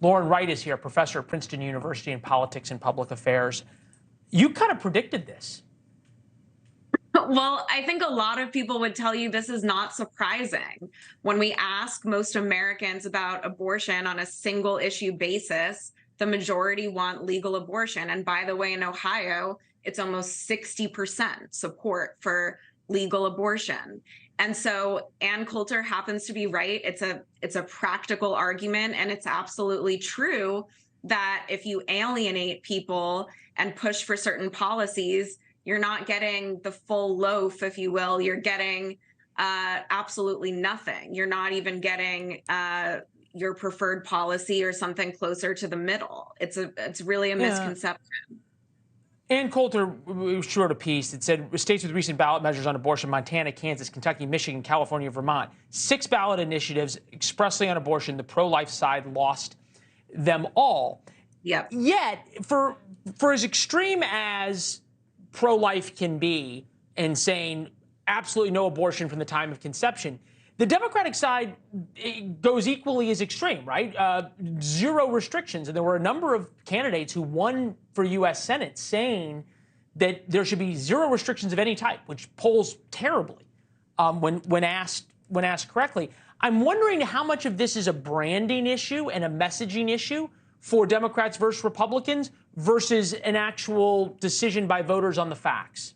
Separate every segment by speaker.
Speaker 1: Lauren Wright is here, professor at Princeton University in politics and public affairs. You kind of predicted this.
Speaker 2: Well, I think a lot of people would tell you this is not surprising. When we ask most Americans about abortion on a single issue basis, the majority want legal abortion. And by the way, in Ohio, it's almost 60% support for legal abortion. And so Ann Coulter happens to be right. It's a practical argument, and it's absolutely true that if you alienate people and push for certain policies, you're not getting the full loaf, if you will. You're getting absolutely nothing. You're not even getting your preferred policy or something closer to the middle. It's really a misconception.
Speaker 1: Ann Coulter wrote a piece that said states with recent ballot measures on abortion: Montana, Kansas, Kentucky, Michigan, California, Vermont. 6 ballot initiatives expressly on abortion. The pro-life side lost them all.
Speaker 2: Yep.
Speaker 1: Yet, for as extreme as pro-life can be and saying absolutely no abortion from the time of conception, the Democratic side goes equally as extreme, right? 0 restrictions. And there were a number of candidates who won for U.S. Senate saying that there should be 0 restrictions of any type, which polls terribly when asked correctly. I'm wondering how much of this is a branding issue and a messaging issue for Democrats versus Republicans versus an actual decision by voters on the facts.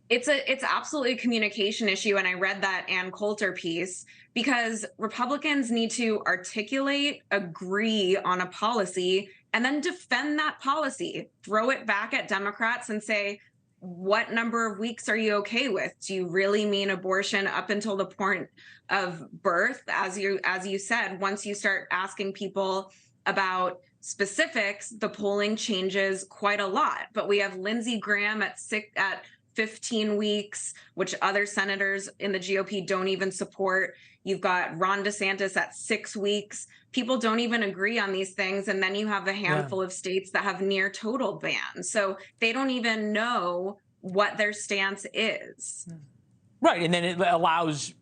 Speaker 2: It's absolutely a communication issue. And I read that Ann Coulter piece because Republicans need to articulate, agree on a policy, and then defend that policy, throw it back at Democrats and say, what number of weeks are you okay with? Do you really mean abortion up until the point of birth? As you said, once you start asking people about specifics, the polling changes quite a lot. But we have Lindsey Graham at 15 weeks, which other senators in the GOP don't even support. You've got Ron DeSantis at 6 weeks. People don't even agree on these things. And then you have a handful of states that have near total bans. So they don't even know what their stance is.
Speaker 1: Right. And then it allows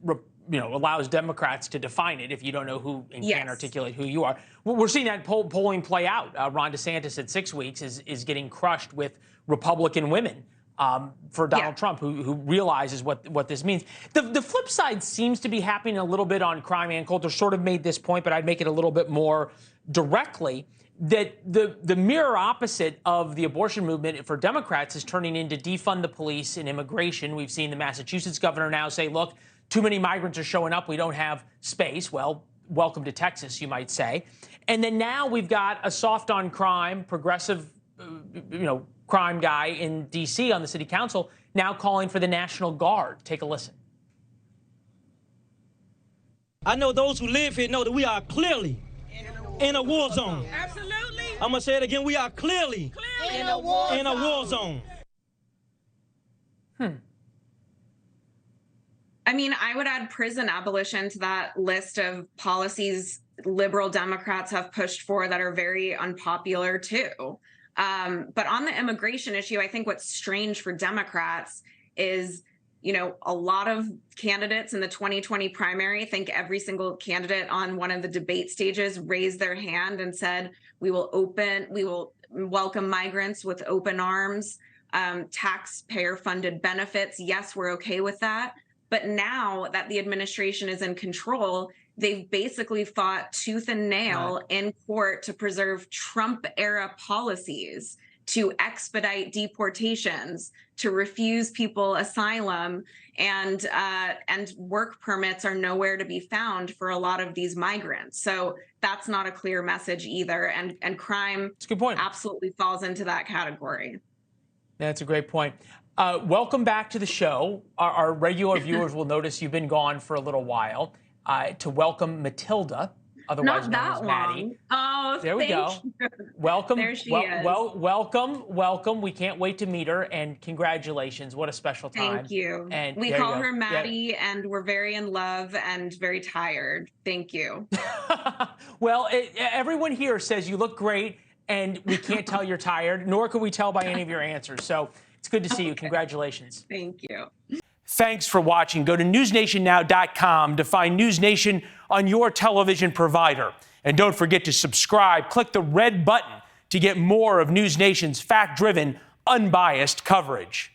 Speaker 1: Democrats to define it if you don't know who and can't articulate who you are. We're seeing that polling play out. Ron DeSantis at 6 weeks is getting crushed with Republican women for Donald Trump, who realizes what this means. The flip side seems to be happening a little bit on crime. Ann Coulter sort of made this point, but I'd make it a little bit more directly, that the mirror opposite of the abortion movement for Democrats is turning into defund the police and immigration. We've seen the Massachusetts governor now say, look, too many migrants are showing up. We don't have space. Well, welcome to Texas, you might say. And then now we've got a soft on crime, progressive, crime guy in D.C. on the city council now calling for the National Guard. Take a listen.
Speaker 3: I know those who live here know that we are clearly in a war zone.
Speaker 4: Absolutely.
Speaker 3: I'm going to say it again. We are clearly
Speaker 4: in a war
Speaker 3: zone.
Speaker 2: I mean, I would add prison abolition to that list of policies liberal Democrats have pushed for that are very unpopular too. But on the immigration issue, I think what's strange for Democrats is, a lot of candidates in the 2020 primary, I think every single candidate on one of the debate stages raised their hand and said, we will welcome migrants with open arms, taxpayer funded benefits. Yes, we're okay with that. But now that the administration is in control, they've basically fought tooth and nail in court to preserve Trump-era policies, to expedite deportations, to refuse people asylum, and work permits are nowhere to be found for a lot of these migrants. So that's not a clear message either. And crime
Speaker 1: That's a good point.
Speaker 2: Absolutely falls into that category.
Speaker 1: That's a great point. Welcome back to the show. Our regular viewers will notice you've been gone for a little while. To welcome Matilda, otherwise known as Maddie.
Speaker 2: Oh,
Speaker 1: there we go.
Speaker 2: You.
Speaker 1: Welcome.
Speaker 2: There she is.
Speaker 1: Welcome. We can't wait to meet her, and congratulations. What a special time.
Speaker 2: Thank you.
Speaker 1: And
Speaker 2: we call her Maddie, and we're very in love and very tired. Thank you.
Speaker 1: Well, everyone here says you look great, and we can't tell you're tired, nor can we tell by any of your answers. So it's good to see you. Congratulations.
Speaker 2: Thank you.
Speaker 1: Thanks for watching. Go to newsnationnow.com to find NewsNation on your television provider. And don't forget to subscribe. Click the red button to get more of NewsNation's fact-driven, unbiased coverage.